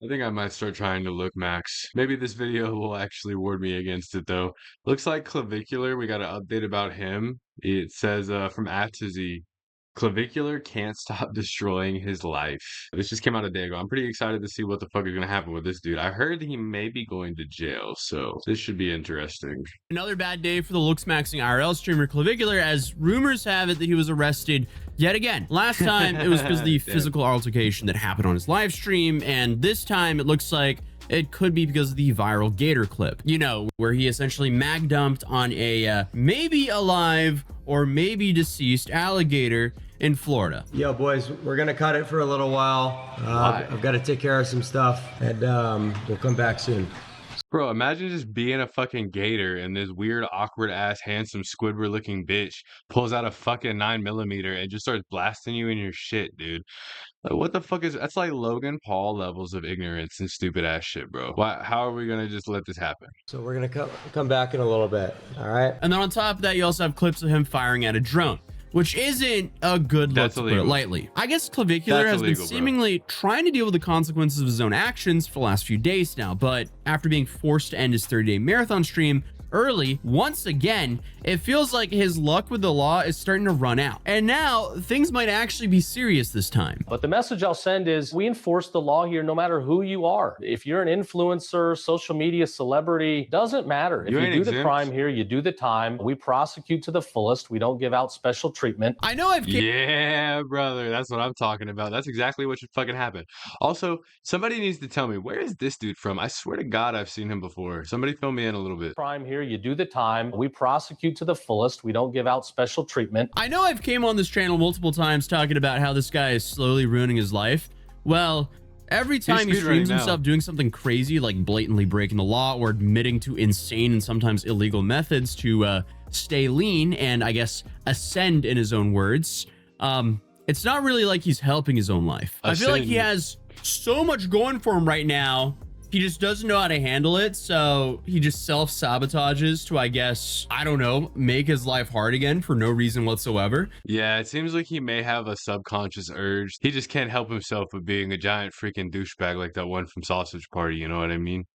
I think I might start trying to look max. Maybe this video will actually ward me against it though. Looks like Clavicular, we got an update about him. It says from Atozy, Clavicular can't stop destroying his life. This just came out a day ago. I'm pretty excited to see what the fuck is gonna happen with this dude. I heard he may be going to jail, so this should be interesting. Another bad day for the looks maxing IRL streamer Clavicular, as rumors have it that he was arrested yet again. Last time it was because of the physical altercation that happened on his live stream, and this time it looks like it could be because of the viral Gator clip, you know, where he essentially mag dumped on a maybe alive or maybe deceased alligator in Florida. Yo, boys, we're gonna cut it for a little while. I've got to take care of some stuff, and we'll come back soon. Bro, imagine just being a fucking gator and this weird, awkward ass, handsome Squidward looking bitch pulls out a fucking 9mm and just starts blasting you in your shit, dude. Like, what the fuck is that's like Logan Paul levels of ignorance and stupid ass shit, bro. Why, how are we gonna just let this happen? So we're gonna come back in a little bit, all right? And then on top of that, you also have clips of him firing at a drone, which isn't a good look, to put it lightly. I guess Clavicular has been seemingly trying to deal with the consequences of his own actions for the last few days now, but after being forced to end his 30-day marathon stream early, once again, it feels like his luck with the law is starting to run out. And now things might actually be serious this time. But the message I'll send is we enforce the law here no matter who you are. If you're an influencer, social media celebrity, doesn't matter. If you do the crime here, you do the time. We prosecute to the fullest. We don't give out special treatment. I know Yeah, brother, that's what I'm talking about. That's exactly what should fucking happen. Also, somebody needs to tell me, where is this dude from? I swear to God, I've seen him before. Somebody fill me in a little bit. Crime here, you do the time. We prosecute to the fullest. We don't give out special treatment. I know I've came on this channel multiple times talking about how this guy is slowly ruining his life. Well, every time he streams himself doing something crazy, like blatantly breaking the law or admitting to insane and sometimes illegal methods to stay lean and, I guess, ascend in his own words, it's not really like he's helping his own life. I feel like he has so much going for him right now. He just doesn't know how to handle it, so he just self-sabotages to, I guess, I don't know, make his life hard again for no reason whatsoever. Yeah, it seems like he may have a subconscious urge. He just can't help himself with being a giant freaking douchebag like that one from Sausage Party, you know what I mean?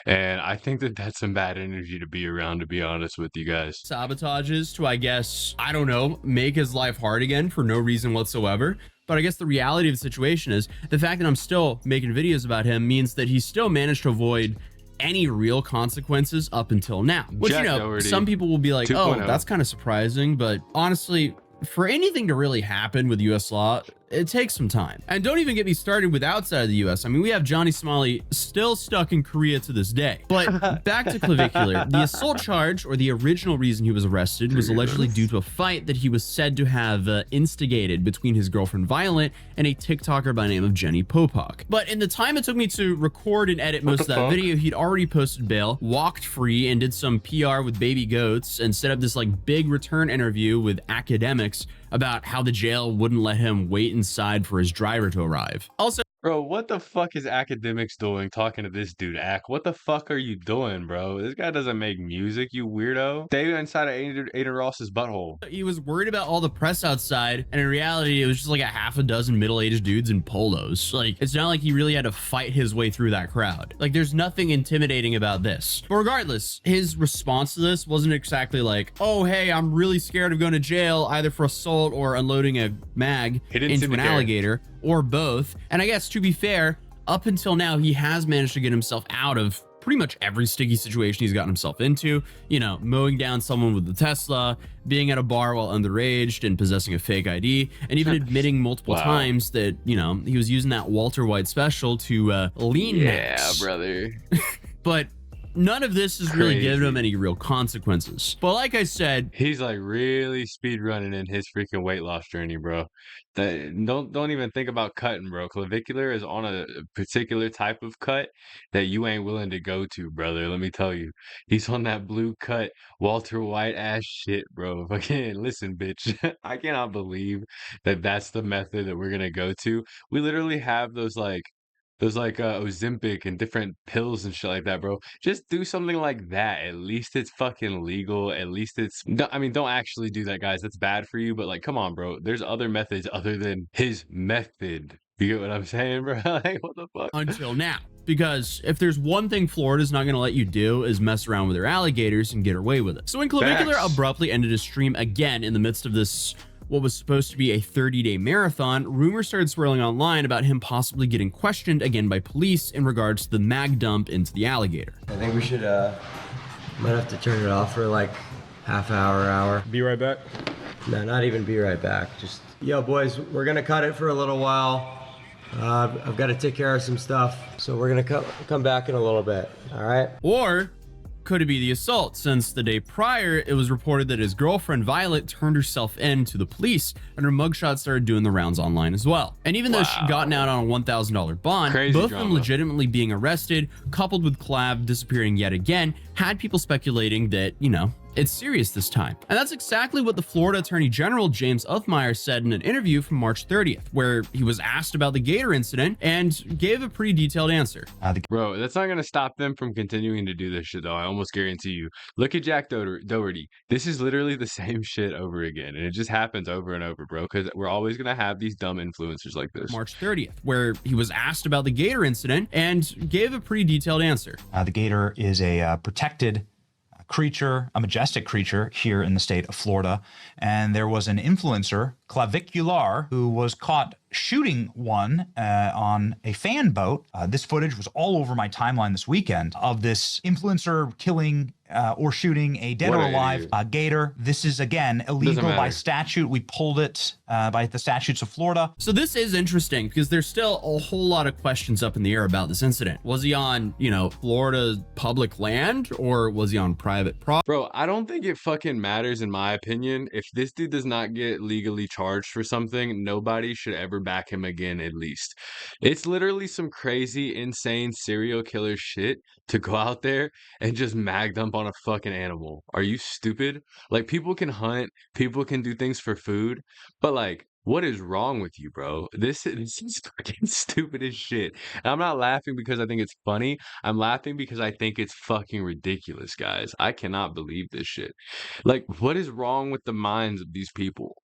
And I think that that's some bad energy to be around, to be honest with you guys. Sabotages to, I guess, I don't know, make his life hard again for no reason whatsoever. But I guess the reality of the situation is the fact that I'm still making videos about him means that he still managed to avoid any real consequences up until now. Which, you know, some people will be like, oh, that's kind of surprising. But honestly, for anything to really happen with US law, it takes some time. And don't even get me started with outside of the US. I mean, we have Johnny Smalley still stuck in Korea to this day. But back to Clavicular. The assault charge, or the original reason he was arrested, was allegedly due to a fight that he was said to have instigated between his girlfriend Violet and a TikToker by the name of Jenny Popok. But in the time it took me to record and edit most of that video, he'd already posted bail, walked free, and did some PR with baby goats, and set up this like big return interview with academics about how the jail wouldn't let him wait inside for his driver to arrive. Also, bro, what the fuck is academics doing talking to this dude, Ak? What the fuck are you doing, bro? This guy doesn't make music, you weirdo. Stay inside of Aiden Ross's butthole. He was worried about all the press outside, and in reality, it was just like a half a dozen middle-aged dudes in polos. Like, it's not like he really had to fight his way through that crowd. Like, there's nothing intimidating about this. But regardless, his response to this wasn't exactly like, oh, hey, I'm really scared of going to jail, either for assault or unloading a mag into an alligator, or both. And I guess, to be fair, up until now, he has managed to get himself out of pretty much every sticky situation he's gotten himself into. You know, mowing down someone with the Tesla, being at a bar while underage and possessing a fake ID, and even admitting multiple times that, you know, he was using that Walter White special to lean max. Yeah, brother. But none of this has really given him any real consequences. But like I said, he's like really speed running in his freaking weight loss journey, bro. Don't even think about cutting, bro. Clavicular is on a particular type of cut that you ain't willing to go to, brother. Let me tell you, he's on that blue cut Walter White ass shit, bro. Again, listen, bitch. I cannot believe that that's the method that we're gonna go to. We literally have those like Ozempic and different pills and shit like that, bro. Just do something like that. At least it's fucking legal. At least it's, I mean, don't actually do that, guys. That's bad for you, but like, come on, bro. There's other methods other than his method You get what I'm saying, bro? Like, what the fuck? Until now. Because if there's one thing Florida's not going to let you do is mess around with their alligators and get away with it. So when Clavicular abruptly ended his stream again in the midst of this, what was supposed to be a 30-day marathon, rumors started swirling online about him possibly getting questioned again by police in regards to the mag dump into the alligator. I think we should, might have to turn it off for like half hour. Be right back. No, not even be right back. Just, yo boys, we're gonna cut it for a little while. I've got to take care of some stuff, so we're gonna come back in a little bit. All right. Or could it be the assault, since the day prior it was reported that his girlfriend Violet turned herself in to the police and her mugshot started doing the rounds online as well. And even though she'd gotten out on a $1,000 bond, both of them legitimately being arrested, coupled with Clav disappearing yet again, had people speculating that, you know, it's serious this time. And that's exactly what the Florida Attorney General James Uthmeyer said in an interview from March 30th, where he was asked about the Gator incident and gave a pretty detailed answer. Bro, that's not going to stop them from continuing to do this shit, though. I almost guarantee you. Look at Jack Doherty. This is literally the same shit over again. And it just happens over and over, bro, because we're always going to have these dumb influencers like this. March 30th, where he was asked about the Gator incident and gave a pretty detailed answer. The Gator is a protected creature, a majestic creature here in the state of Florida. And there was an influencer, Clavicular, who was caught shooting one on a fan boat. This footage was all over my timeline this weekend of this influencer killing or shooting a dead or alive gator. This is, again, illegal by statute. We pulled it by the statutes of Florida. So this is interesting because there's still a whole lot of questions up in the air about this incident. Was he on, you know, Florida's public land, or was he on private property? Bro, I don't think it fucking matters, in my opinion. If this dude does not get legally charged for something, nobody should ever back him again, at least. It's literally some crazy, insane serial killer shit to go out there and just mag dump on a fucking animal. Are you stupid? Like, people can hunt, people can do things for food, but like, what is wrong with you, bro? This is fucking stupid as shit. And I'm not laughing because I think it's funny. I'm laughing because I think it's fucking ridiculous, guys. I cannot believe this shit. Like, what is wrong with the minds of these people?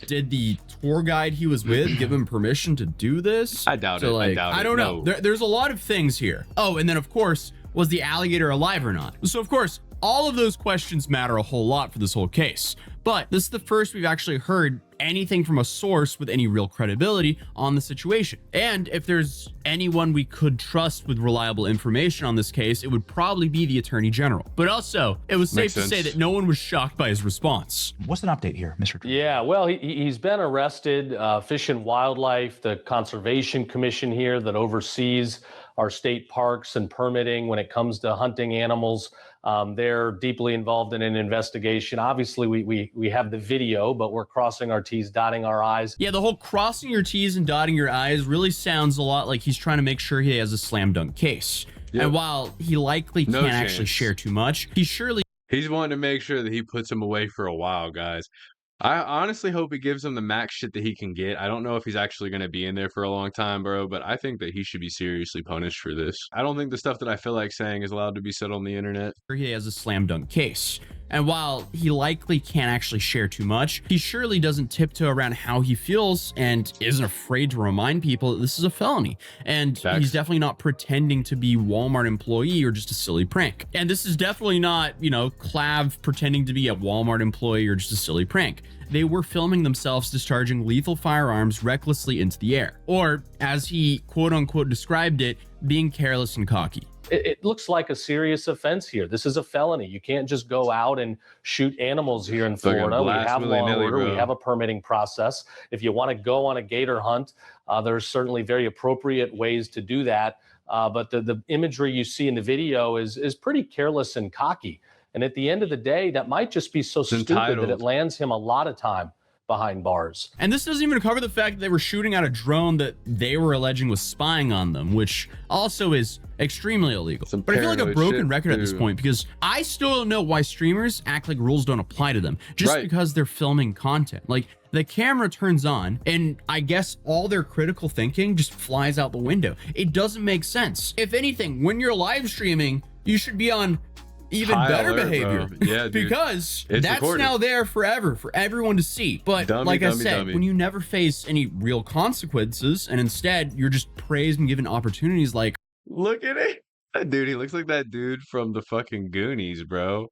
Did the tour guide he was with give him permission to do this? I doubt it. Like, I doubt it. I don't know. There's a lot of things here. Oh, and then of course, was the alligator alive or not? So of course, all of those questions matter a whole lot for this whole case. But this is the first we've actually heard anything from a source with any real credibility on the situation. And if there's anyone we could trust with reliable information on this case, it would probably be the Attorney General. But also, it was safe to say that no one was shocked by his response. What's an update here, Mr. Yeah, well, he's been arrested. Fish and Wildlife, the Conservation Commission here that oversees our state parks and permitting when it comes to hunting animals. They're deeply involved in an investigation. Obviously, we have the video, but we're crossing our T's, dotting our I's. Yeah, the whole crossing your T's and dotting your I's really sounds a lot like he's trying to make sure he has a slam dunk case. Yep. And while he likely can't actually share too much, he's wanting to make sure that he puts him away for a while, guys. I honestly hope he gives him the max shit that he can get. I don't know if he's actually going to be in there for a long time, bro, but I think that he should be seriously punished for this. I don't think the stuff that I feel like saying is allowed to be said on the internet. He has a slam dunk case. And while he likely can't actually share too much, he surely doesn't tiptoe around how he feels and isn't afraid to remind people that this is a felony. And he's definitely not pretending to be Walmart employee or just a silly prank. And this is definitely not, you know, Clav pretending to be a Walmart employee or just a silly prank. They were filming themselves discharging lethal firearms recklessly into the air. Or, as he quote unquote described it, being careless and cocky. It looks like a serious offense here. This is a felony. You can't just go out and shoot animals here in Florida. We have law and order. We have a permitting process. If you want to go on a gator hunt, there's certainly very appropriate ways to do that. But the imagery you see in the video is pretty careless and cocky. And at the end of the day, that might just be so stupid that it lands him a lot of time behind bars. And this doesn't even cover the fact that they were shooting at a drone that they were alleging was spying on them, which also is extremely illegal. But I feel like a broken record at this point, because I still don't know why streamers act like rules don't apply to them just because they're filming content. Like, the camera turns on and I guess all their critical thinking just flies out the window. It doesn't make sense. If anything, when you're live streaming, you should be on even High better alert, behavior. bro. Yeah, dude. Because It's that's recorded. now there forever for everyone to see. But like I said, when you never face any real consequences and instead you're just praised and given opportunities like, look at it. Dude, he looks like that dude from the fucking Goonies, bro.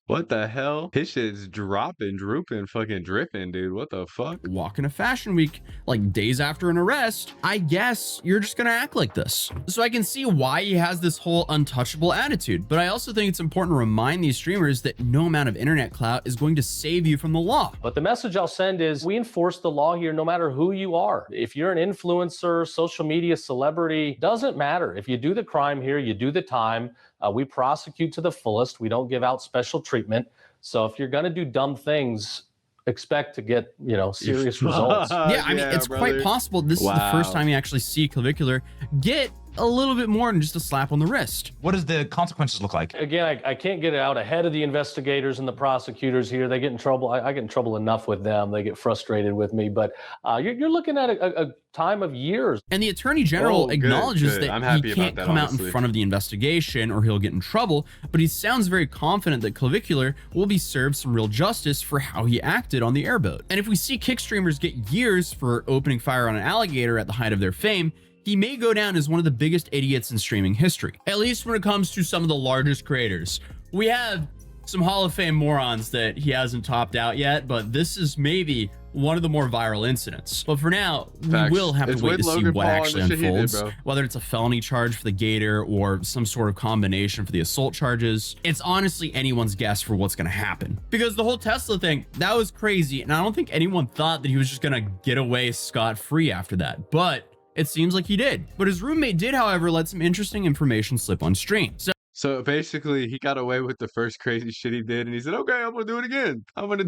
What the hell? His shit's dropping, drooping, fucking dripping, dude. What the fuck? walking a fashion week, like days after an arrest, I guess you're just gonna act like this. So I can see why he has this whole untouchable attitude, but I also think it's important to remind these streamers that no amount of internet clout is going to save you from the law. But the message I'll send is we enforce the law here no matter who you are. If you're an influencer, social media celebrity, doesn't matter. If you do the crime here, you do the time. We prosecute to the fullest. We don't give out special treatment. So if you're going to do dumb things, expect to get, serious results. Yeah, I mean, it's quite possible this is the first time you actually see Clavicular get a little bit more than just a slap on the wrist. What does the consequences look like? Again, I can't get it out ahead of the investigators and the prosecutors here. They get in trouble. I get in trouble enough with them. They get frustrated with me. But you're looking at a time of years. And the Attorney General acknowledges that he can't come out in front of the investigation or he'll get in trouble, but he sounds very confident that Clavicular will be served some real justice for how he acted on the airboat. And if we see kick streamers get years for opening fire on an alligator at the height of their fame, he may go down as one of the biggest idiots in streaming history, at least when it comes to some of the largest creators. We have some Hall of Fame morons that he hasn't topped out yet, but this is maybe one of the more viral incidents. But for now, we will have to wait to see what actually unfolds, whether it's a felony charge for the Gator or some sort of combination for the assault charges. It's honestly anyone's guess for what's going to happen. Because the whole Tesla thing, that was crazy, and I don't think anyone thought that he was just going to get away scot-free after that. But it seems like he did. But his roommate did, however, let some interesting information slip on stream. So basically, he got away with the first crazy shit he did, and he said, "Okay, I'm gonna do it again. I'm gonna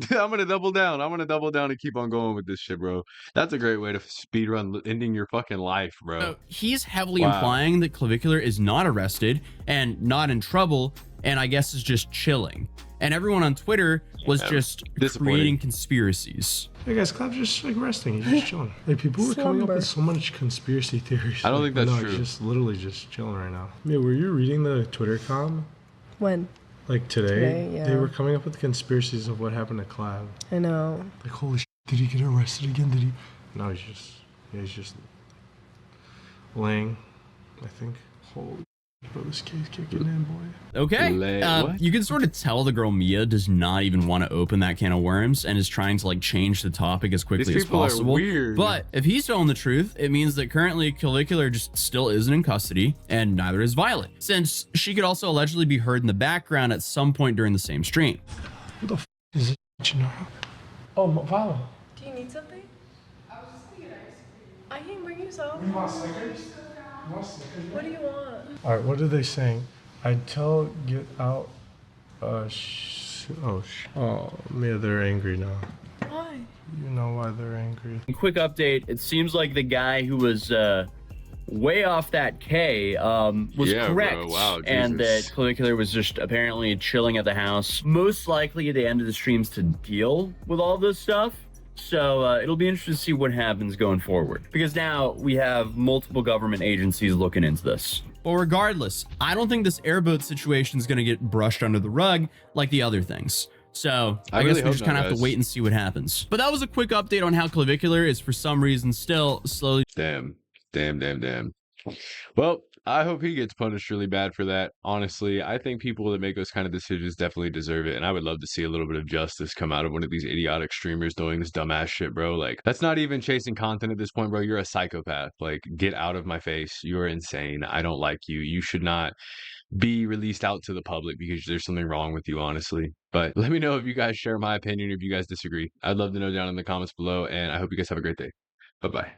double down. I'm gonna double down and keep on going with this shit, bro." That's a great way to speedrun ending your fucking life, bro. So he's heavily implying that Clavicular is not arrested and not in trouble, and I guess is just chilling. And everyone on Twitter was just creating conspiracies. Hey guys, Clav's just like resting. He's just chilling. Like people were coming up with so much conspiracy theories. I don't think that's true. He's just literally just chilling right now. Yeah, were you reading the Twitter com? When? Like today? Yeah. They were coming up with conspiracies of what happened to Clav. I know. Like holy shit, did he get arrested again? Did he? No, he's just laying, I think. Holy. Bro, this case kicking in, boy. Okay. You can sort of tell the girl Mia does not even want to open that can of worms and is trying to like change the topic as quickly as possible. But if he's telling the truth, it means that currently Clavicular just still isn't in custody, and neither is Violet, since she could also allegedly be heard in the background at some point during the same stream. Who the f is it? You know? Oh, Violet. Do you need something? I was just thinking I can bring you some. You want Snickers? What do you want? All right, what are they saying? I tell get out. Mia, they're angry now. Why? You know why they're angry. Quick update. It seems like the guy who was way off that K was correct. Bro. Wow, and that Clavicular was just apparently chilling at the house, most likely at the end of the streams to deal with all this stuff. So it'll be interesting to see what happens going forward, because now we have multiple government agencies looking into this. But regardless, I don't think this airboat situation is going to get brushed under the rug like the other things. So I guess we just kind of have to wait and see what happens. But that was a quick update on how Clavicular is for some reason still slowly. Damn. Well, I hope he gets punished really bad for that. Honestly, I think people that make those kind of decisions definitely deserve it. And I would love to see a little bit of justice come out of one of these idiotic streamers doing this dumbass shit, bro. Like, that's not even chasing content at this point, bro. You're a psychopath. Like, get out of my face. You're insane. I don't like you. You should not be released out to the public because there's something wrong with you, honestly. But let me know if you guys share my opinion or if you guys disagree. I'd love to know down in the comments below. And I hope you guys have a great day. Bye-bye.